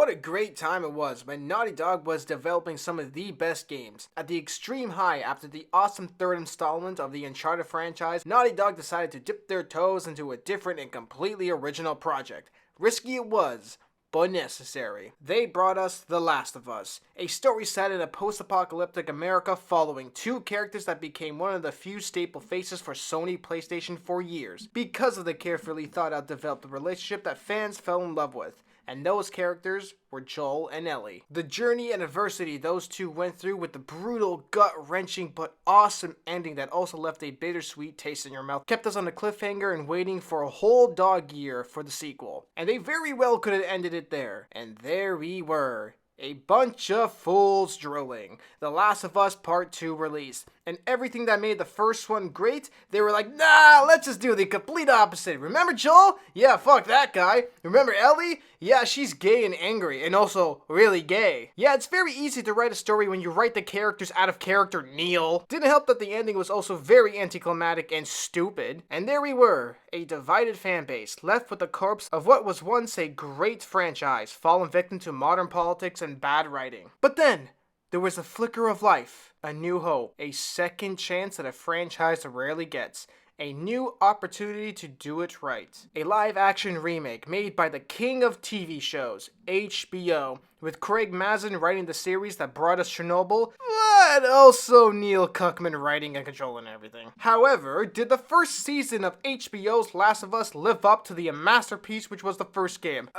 What a great time it was when Naughty Dog was developing some of the best games. At the extreme high after the awesome third installment of the Uncharted franchise, Naughty Dog decided to dip their toes into a different and completely original project. Risky it was, but necessary. They brought us The Last of Us, a story set in a post-apocalyptic America following two characters that became one of the few staple faces for Sony PlayStation for years, because of the carefully thought-out developed relationship that fans fell in love with. And those characters were Joel and Ellie. The journey and adversity those two went through with the brutal, gut-wrenching, but awesome ending that also left a bittersweet taste in your mouth kept us on a cliffhanger and waiting for a whole dog year for the sequel. And they very well could have ended it there. And there we were. A bunch of fools drooling. The Last of Us Part 2 released. And everything that made the first one great, they were like, nah, let's just do the complete opposite. Remember Joel? Yeah, fuck that guy. Remember Ellie? Yeah, she's gay and angry, and also really gay. Yeah, it's very easy to write a story when you write the characters out of character, Neil. Didn't help that the ending was also very anticlimactic and stupid. And there we were, a divided fan base, left with the corpse of what was once a great franchise, fallen victim to modern politics and bad writing. But then, there was a flicker of life, a new hope, a second chance that a franchise rarely gets. A new opportunity to do it right. A live-action remake made by the king of TV shows, HBO, with Craig Mazin writing the series that brought us Chernobyl, but also Neil Cuckman writing and controlling everything. However, did the first season of HBO's Last of Us live up to the masterpiece which was the first game?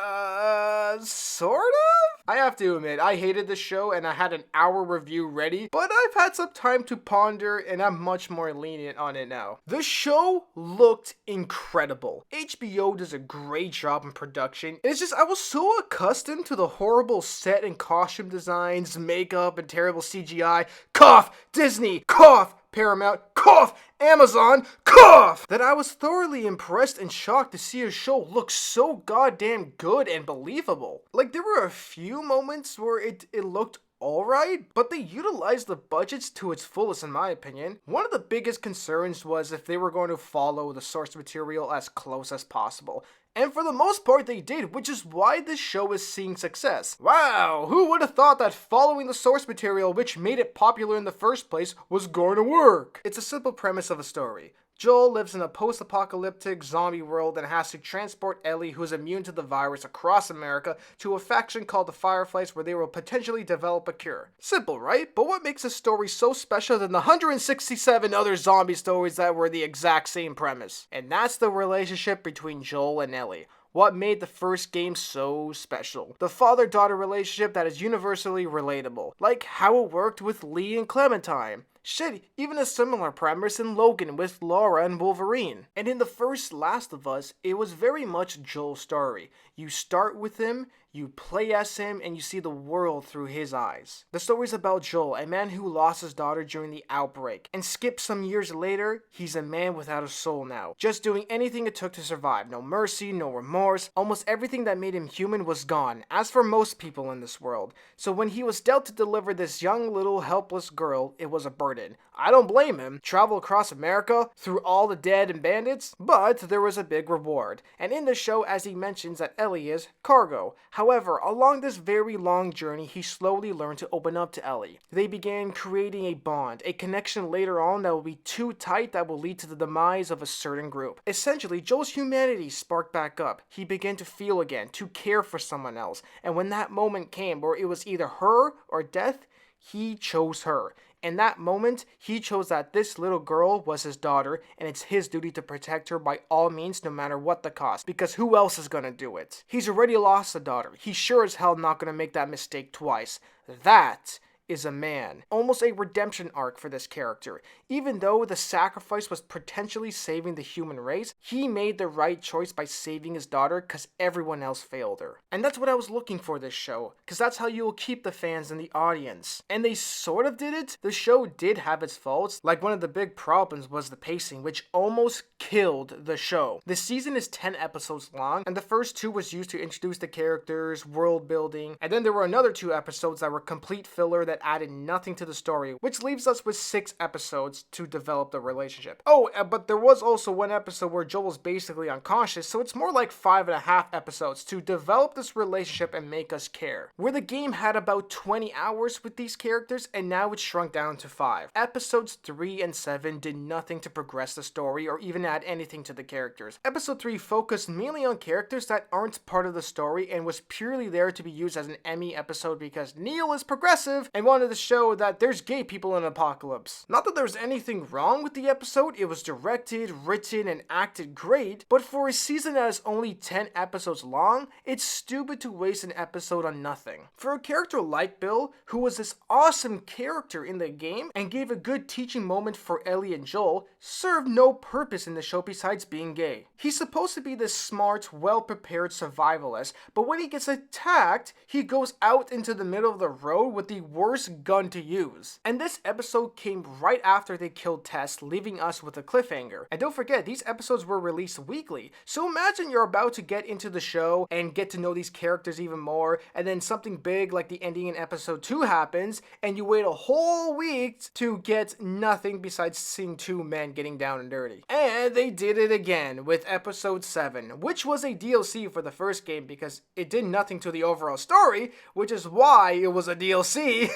Sort of? I have to admit, I hated this show and I had an hour review ready, but I've had some time to ponder and I'm much more lenient on it now. The show looked incredible. HBO does a great job in production. It's just, I was so accustomed to the horrible set and costume designs, makeup, and terrible CGI. Cough! Disney! Cough! Paramount, cough, Amazon, cough, that I was thoroughly impressed and shocked to see a show look so goddamn good and believable. Like, there were a few moments where it looked alright, but they utilized the budgets to its fullest in my opinion. One of the biggest concerns was if they were going to follow the source material as close as possible. And for the most part they did, which is why this show is seeing success. Wow, who would have thought that following the source material which made it popular in the first place was going to work? It's a simple premise of a story. Joel lives in a post-apocalyptic zombie world and has to transport Ellie, who is immune to the virus, across America to a faction called the Fireflies where they will potentially develop a cure. Simple, right? But what makes this story so special than the 167 other zombie stories that were the exact same premise? And that's the relationship between Joel and Ellie. What made the first game so special? The father-daughter relationship that is universally relatable, like how it worked with Lee and Clementine. Shit, even a similar premise in Logan with Laura and Wolverine. And in the first Last of Us, it was very much Joel's story. You start with him, you play as him, and you see the world through his eyes. The story's about Joel, a man who lost his daughter during the outbreak, and skip some years later, he's a man without a soul now, just doing anything it took to survive. No mercy, no remorse, almost everything that made him human was gone, as for most people in this world. So when he was dealt to deliver this young little helpless girl, it was a burden. I don't blame him. Travel across America, through all the dead and bandits, but there was a big reward. And in the show, as he mentions that Ellie is cargo. However, along this very long journey, he slowly learned to open up to Ellie. They began creating a bond, a connection later on that will be too tight that will lead to the demise of a certain group. Essentially, Joel's humanity sparked back up. He began to feel again, to care for someone else. And when that moment came where it was either her or death, he chose her. In that moment, he chose that this little girl was his daughter, and it's his duty to protect her by all means, no matter what the cost, because who else is gonna do it? He's already lost a daughter. He's sure as hell not gonna make that mistake twice. That is a man. Almost a redemption arc for this character. Even though the sacrifice was potentially saving the human race, he made the right choice by saving his daughter because everyone else failed her. And that's what I was looking for this show, because that's how you will keep the fans in the audience. And they sort of did it. The show did have its faults, like one of the big problems was the pacing, which almost killed the show. The season is 10 episodes long, and the first 2 was used to introduce the characters, world building, and then there were another 2 episodes that were complete filler that that added nothing to the story, which leaves us with 6 episodes to develop the relationship. Oh, but there was also one episode where Joel was basically unconscious, so it's more like 5.5 episodes to develop this relationship and make us care. Where the game had about 20 hours with these characters, and now it's shrunk down to 5. Episodes 3 and 7 did nothing to progress the story or even add anything to the characters. Episode 3 focused mainly on characters that aren't part of the story and was purely there to be used as an Emmy episode because Neil is progressive and wanted to show that there's gay people in Apocalypse. Not that there's anything wrong with the episode, it was directed, written, and acted great, but for a season that is only 10 episodes long, it's stupid to waste an episode on nothing. For a character like Bill, who was this awesome character in the game and gave a good teaching moment for Ellie and Joel, served no purpose in the show besides being gay. He's supposed to be this smart, well-prepared survivalist, but when he gets attacked, he goes out into the middle of the road with the worst gun to use. And this episode came right after they killed Tess, leaving us with a cliffhanger. And don't forget, these episodes were released weekly, so imagine you're about to get into the show and get to know these characters even more, and then something big like the ending in episode 2 happens, and you wait a whole week to get nothing besides seeing 2 men getting down and dirty. And they did it again with episode 7, which was a DLC for the first game because it did nothing to the overall story, which is why it was a DLC.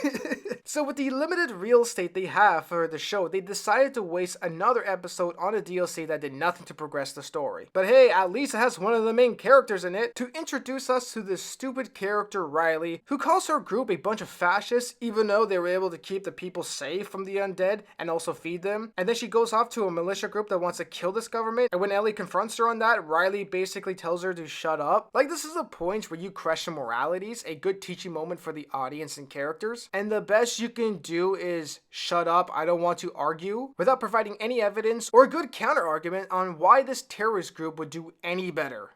So with the limited real estate they have for the show, they decided to waste another episode on a DLC that did nothing to progress the story. But hey, at least it has one of the main characters in it to introduce us to this stupid character Riley, who calls her group a bunch of fascists even though they were able to keep the people safe from the undead and also feed them. And then she goes off to a militia group that wants to kill this government, and when Ellie confronts her on that, Riley basically tells her to shut up. Like, this is a point where you question moralities, a good teaching moment for the audience and characters, and the best you can do is shut up, I don't want to argue, without providing any evidence or a good counter argument on why this terrorist group would do any better.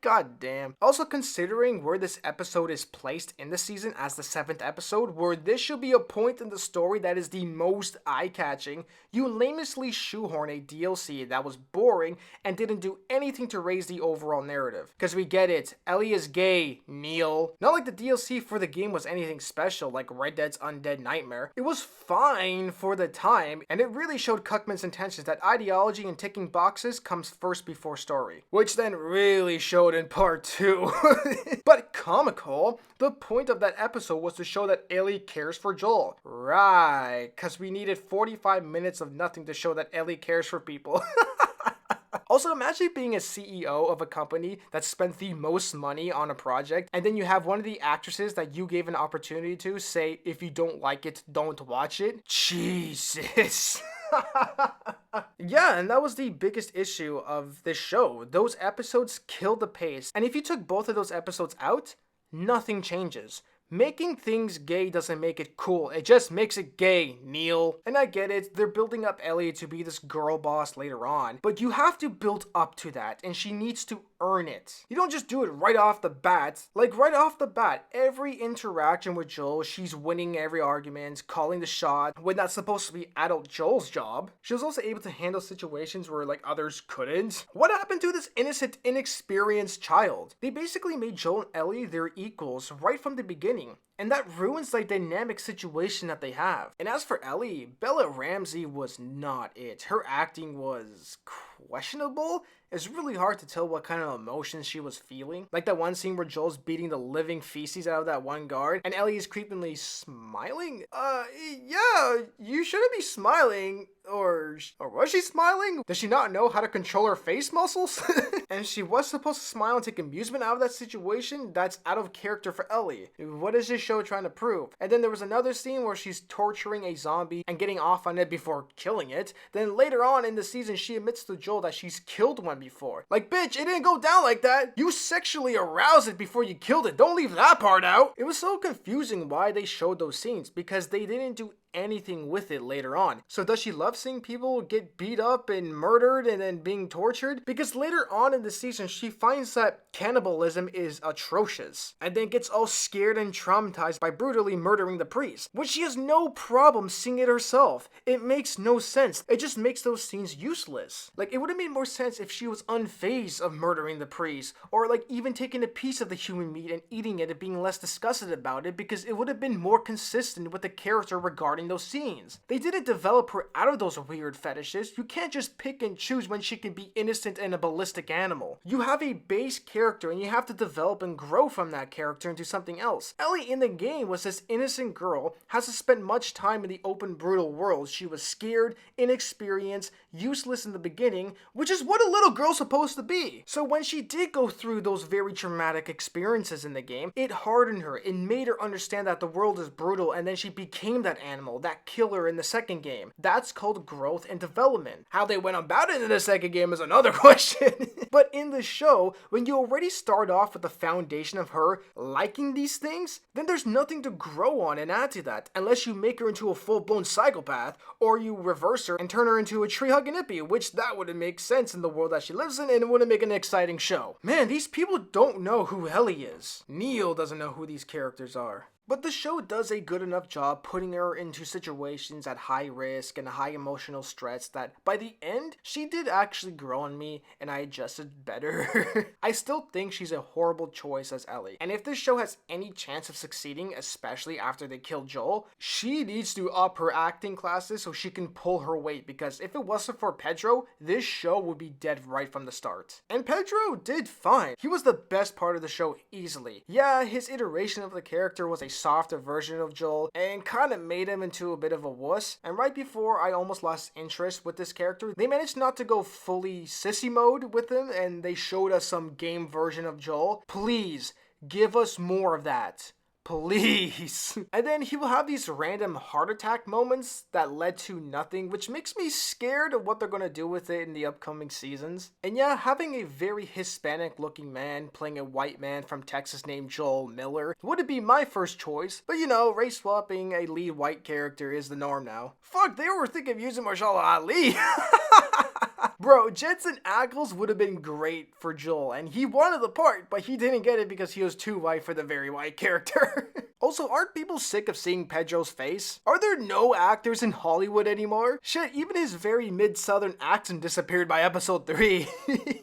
God damn. Also, considering where this episode is placed in the season as the 7th episode, where this should be a point in the story that is the most eye-catching, you lamely shoehorn a DLC that was boring and didn't do anything to raise the overall narrative. Because we get it, Ellie is gay, Neil. Not like the DLC for the game was anything special like Red Dead's Undead Nightmare. It was fine for the time, and it really showed Cuckman's intentions that ideology and ticking boxes comes first before story. Which then really showed in part 2. But comical, the point of that episode was to show that Ellie cares for Joel. Right, because we needed 45 minutes of nothing to show that Ellie cares for people. Also, imagine being a CEO of a company that spent the most money on a project, and then you have one of the actresses that you gave an opportunity to say, if you don't like it, don't watch it. Jesus. Yeah, and that was the biggest issue of this show. Those episodes killed the pace, and if you took both of those episodes out, nothing changes. Making things gay doesn't make it cool, it just makes it gay, Neil. And I get it, they're building up Ellie to be this girl boss later on, but you have to build up to that, and she needs to earn it. You don't just do it right off the bat. Like, right off the bat, every interaction with Joel, she's winning every argument, calling the shot, when that's supposed to be adult Joel's job. She was also able to handle situations where, like, others couldn't. What happened to this innocent, inexperienced child? They basically made Joel and Ellie their equals right from the beginning. And that ruins the dynamic situation that they have. And as for Ellie, Bella Ramsey was not it. Her acting was questionable. It's really hard to tell what kind of emotions she was feeling. Like that one scene where Joel's beating the living feces out of that one guard, and Ellie is creepily smiling? Yeah, you shouldn't be smiling. Or was she smiling? Does she not know how to control her face muscles? And she was supposed to smile and take amusement out of that situation? That's out of character for Ellie. What is this show trying to prove? And then there was another scene where she's torturing a zombie and getting off on it before killing it. Then later on in the season, she admits to Joel that she's killed one before. Like, bitch, it didn't go down like that. You sexually aroused it before you killed it. Don't leave that part out. It was so confusing why they showed those scenes, because they didn't do anything with it later on. So does she love seeing people get beat up and murdered and then being tortured? Because later on in the season, she finds that cannibalism is atrocious, and then gets all scared and traumatized by brutally murdering the priest, which she has no problem seeing it herself. It makes no sense. It just makes those scenes useless. Like, it would have made more sense if she was unfazed of murdering the priest, or like even taking a piece of the human meat and eating it and being less disgusted about it, because it would have been more consistent with the character regarding those scenes. They didn't develop her out of those weird fetishes. You can't just pick and choose when she can be innocent and a ballistic animal. You have a base character and you have to develop and grow from that character into something else. Ellie in the game was this innocent girl, hasn't spent much time in the open brutal world. She was scared, inexperienced, useless in the beginning, which is what a little girl's supposed to be. So when she did go through those very traumatic experiences in the game, it hardened her. It made her understand that the world is brutal, and then she became that animal, that killer in the second game. That's called growth and development. How they went about it in the second game is another question. But in the show, when you already start off with the foundation of her liking these things, then there's nothing to grow on and add to that, unless you make her into a full-blown psychopath, or you reverse her and turn her into a tree-hugging hippie, which that wouldn't make sense in the world that she lives in, and it wouldn't make an exciting show. Man, these people don't know who Ellie is. Neil doesn't know who these characters are. But the show does a good enough job putting her into situations at high risk and high emotional stress that by the end, she did actually grow on me and I adjusted better. I still think she's a horrible choice as Ellie. And if this show has any chance of succeeding, especially after they kill Joel, she needs to up her acting classes so she can pull her weight, because if it wasn't for Pedro, this show would be dead right from the start. And Pedro did fine. He was the best part of the show easily. Yeah, his iteration of the character was a softer version of Joel and kind of made him into a bit of a wuss. And right before I almost lost interest with this character, they managed not to go fully sissy mode with him and they showed us some game version of Joel. Please, give us more of that. Please. And then he will have these random heart attack moments that led to nothing, which makes me scared of what they're going to do with it in the upcoming seasons. And yeah, having a very Hispanic looking man playing a white man from Texas named Joel Miller would be my first choice. But you know, race swapping a lead white character is the norm now. Fuck, they were thinking of using Mahershala Ali. Bro, Jensen Ackles would have been great for Joel, and he wanted the part, but he didn't get it because he was too white for the very white character. Also, aren't people sick of seeing Pedro's face? Are there no actors in Hollywood anymore? Shit, even his very mid-southern accent disappeared by episode 3.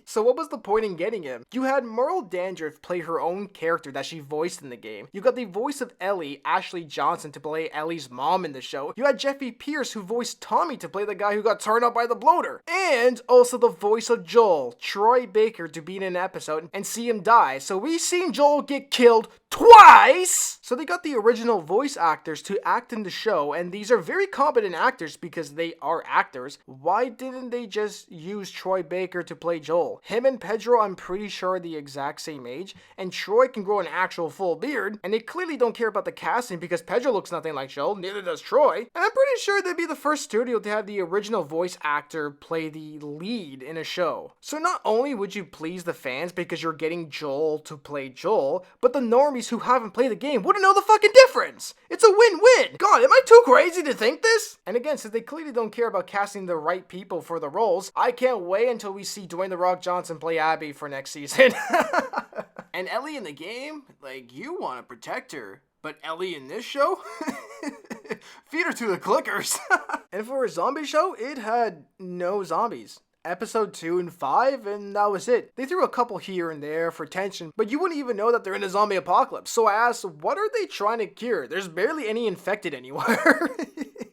So what was the point in getting him? You had Merle Dandridge play her own character that she voiced in the game. You got the voice of Ellie, Ashley Johnson, to play Ellie's mom in the show. You had Jeffy Pierce, who voiced Tommy, to play the guy who got turned up by the bloater. And also the voice of Joel, Troy Baker, to be in an episode and see him die. So we've seen Joel get killed twice! So they got the original voice actors to act in the show, and these are very competent actors because they are actors. Why didn't they just use Troy Baker to play Joel? Him and Pedro, I'm pretty sure, are the exact same age, and Troy can grow an actual full beard, and they clearly don't care about the casting because Pedro looks nothing like Joel, neither does Troy. And I'm pretty sure they'd be the first studio to have the original voice actor play the lead in a show. So not only would you please the fans because you're getting Joel to play Joel, but the normies who haven't played the game wouldn't know the fucking difference. It's a win-win. God, am I too crazy to think this? And again, since they clearly don't care about casting the right people for the roles, I can't wait until we see Dwayne "The Rock" Johnson play Abby for next season. And Ellie in the game, like, you want to protect her. But Ellie in this show? Feed her to the clickers. And for a zombie show, it had no zombies. Episode 2 and 5, and that was it. They threw a couple here and there for tension, but you wouldn't even know that they're in a zombie apocalypse. So I asked, what are they trying to cure? There's barely any infected anywhere.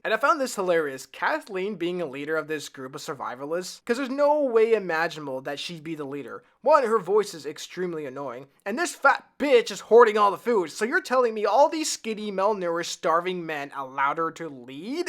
And I found this hilarious, Kathleen being a leader of this group of survivalists, because there's no way imaginable that she'd be the leader. One, her voice is extremely annoying, and this fat bitch is hoarding all the food, so you're telling me all these skinny, malnourished, starving men allowed her to lead?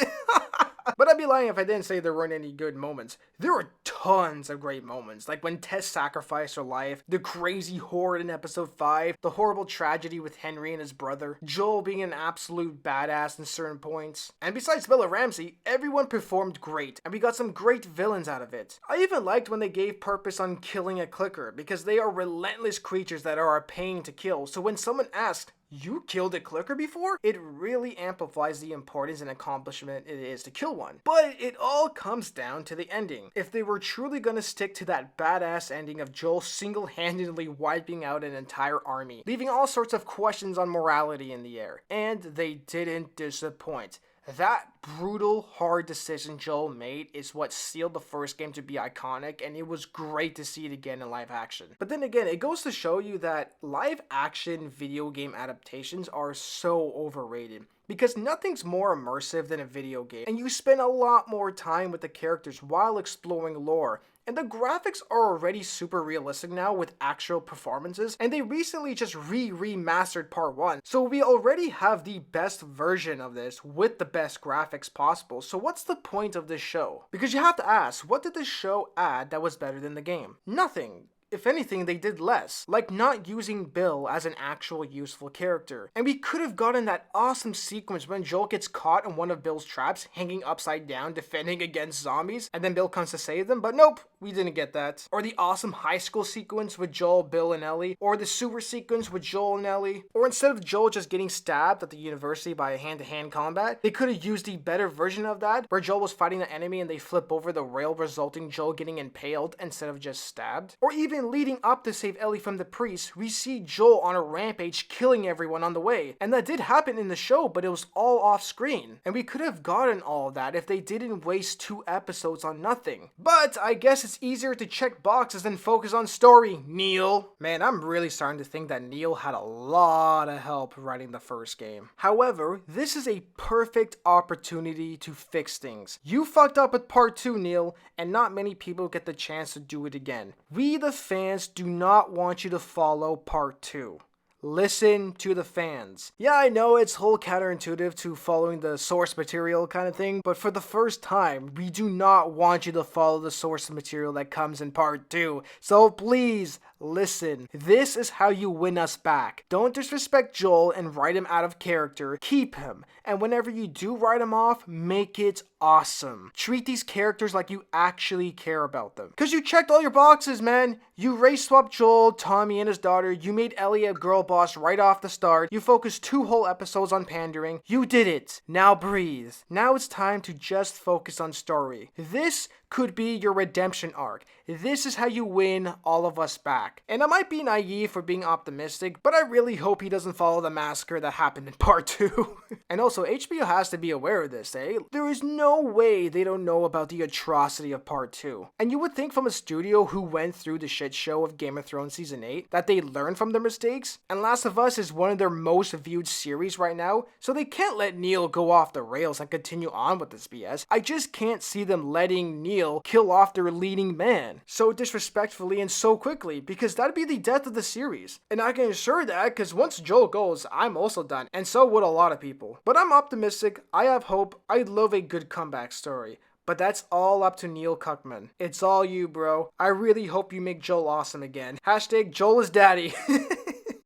But I'd be lying if I didn't say there weren't any good moments. There were tons of great moments, like when Tess sacrificed her life, the crazy horde in episode 5, the horrible tragedy with Henry and his brother, Joel being an absolute badass in certain points. And besides Bella Ramsey, everyone performed great, and we got some great villains out of it. I even liked when they gave purpose on killing a clicker, because they are relentless creatures that are a pain to kill, so when someone asked, You killed a clicker before? It really amplifies the importance and accomplishment it is to kill one. But it all comes down to the ending. If they were truly gonna stick to that badass ending of Joel single-handedly wiping out an entire army, leaving all sorts of questions on morality in the air. And they didn't disappoint. That brutal, hard decision Joel made is what sealed the first game to be iconic, and it was great to see it again in live action. But then again, it goes to show you that live action video game adaptations are so overrated. Because nothing's more immersive than a video game, and you spend a lot more time with the characters while exploring lore. And the graphics are already super realistic now with actual performances, and they recently just remastered part 1. So we already have the best version of this with the best graphics possible. So what's the point of this show? Because you have to ask, what did this show add that was better than the game? Nothing. If anything, they did less, like not using Bill as an actual useful character. And we could have gotten that awesome sequence when Joel gets caught in one of Bill's traps, hanging upside down, defending against zombies, and then Bill comes to save them, but nope, we didn't get that. Or the awesome high school sequence with Joel, Bill, and Ellie, or the sewer sequence with Joel and Ellie. Or instead of Joel just getting stabbed at the university by a hand-to-hand combat, they could have used the better version of that, where Joel was fighting the enemy and they flip over the rail, resulting Joel getting impaled instead of just stabbed. Or even leading up to save Ellie from the priest, we see Joel on a rampage killing everyone on the way. And that did happen in the show, but it was all off screen. And we could have gotten all of that if they didn't waste 2 episodes on nothing. But I guess it's easier to check boxes than focus on story, Neil. Man, I'm really starting to think that Neil had a lot of help writing the first game. However, this is a perfect opportunity to fix things. You fucked up with part 2, Neil, and not many people get the chance to do it again. We, the fans, do not want you to follow part 2. Listen to the fans. Yeah, I know it's whole counterintuitive to following the source material kind of thing, but for the first time, we do not want you to follow the source material that comes in part 2. So please, listen. This is how you win us back. Don't disrespect Joel and write him out of character. Keep him. And whenever you do write him off, make it awesome. Treat these characters like you actually care about them. Because you checked all your boxes, man. You race swapped Joel, Tommy, and his daughter. You made Ellie a girl boss right off the start. You focused 2 whole episodes on pandering. You did it. Now breathe. Now it's time to just focus on story. This could be your redemption arc. This is how you win all of us back. And I might be naive for being optimistic, but I really hope he doesn't follow the massacre that happened in part 2. And also, HBO has to be aware of this, eh? There is no way they don't know about the atrocity of part 2. And you would think from a studio who went through the shit show of Game of Thrones Season 8 that they learned from their mistakes. And Last of Us is one of their most viewed series right now, so they can't let Neil go off the rails and continue on with this BS. I just can't see them letting Neil kill off their leading man so disrespectfully and so quickly, because that'd be the death of the series. And I can assure that because once Joel goes, I'm also done, and so would a lot of people. But I'm optimistic, I have hope, I love a good comeback story. But that's all up to Neil Cuckman. It's all you, bro. I really hope you make Joel awesome again. Hashtag Joel is daddy.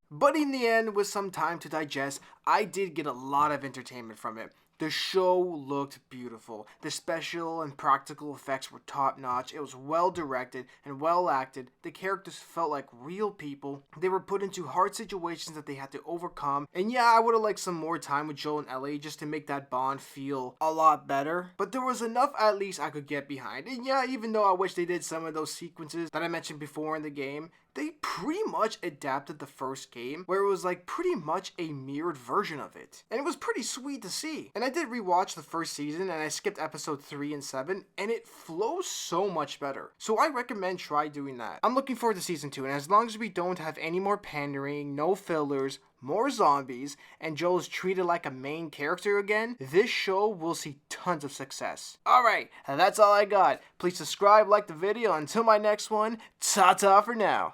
But in the end, with some time to digest, I did get a lot of entertainment from it. The show looked beautiful. The special and practical effects were top notch. It was well directed and well acted. The characters felt like real people. They were put into hard situations that they had to overcome. And yeah, I would have liked some more time with Joel and Ellie just to make that bond feel a lot better. But there was enough at least I could get behind. And yeah, even though I wish they did some of those sequences that I mentioned before in the game, they pretty much adapted the first game, where it was like pretty much a mirrored version of it. And it was pretty sweet to see. And I did rewatch the first season, and I skipped episode 3 and 7, and it flows so much better. So I recommend try doing that. I'm looking forward to season 2, and as long as we don't have any more pandering, no fillers, more zombies, and Joel's treated like a main character again, this show will see tons of success. Alright, that's all I got. Please subscribe, like the video. Until my next one, ta-ta for now.